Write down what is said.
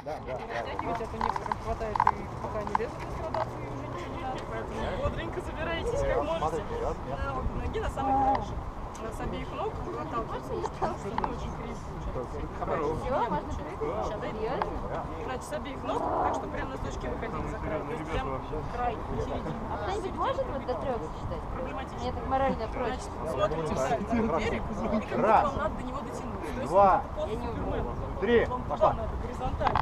Растягивать, это некоторым хватает и пока не лезут на градацию, и уже ничего не надо. Поэтому бодренько забираетесь как можете. На обе ноги на самый краешек. С обеих ног отталкивайтесь, потому что это очень крепко. Все, можно прыгать. Сейчас дойдем. Значит, с обеих ног, так что прям на точке выходили за край. То есть прям край, середину. А кто-нибудь может вот до 3 считать? Проблематично. Мне так морально проще. Значит, смотрите вдаль на берег, и как будто вам надо до него дотянуть. То есть Два. это Я не Супермен. Три. Вам туда Пошла. надо горизонтально.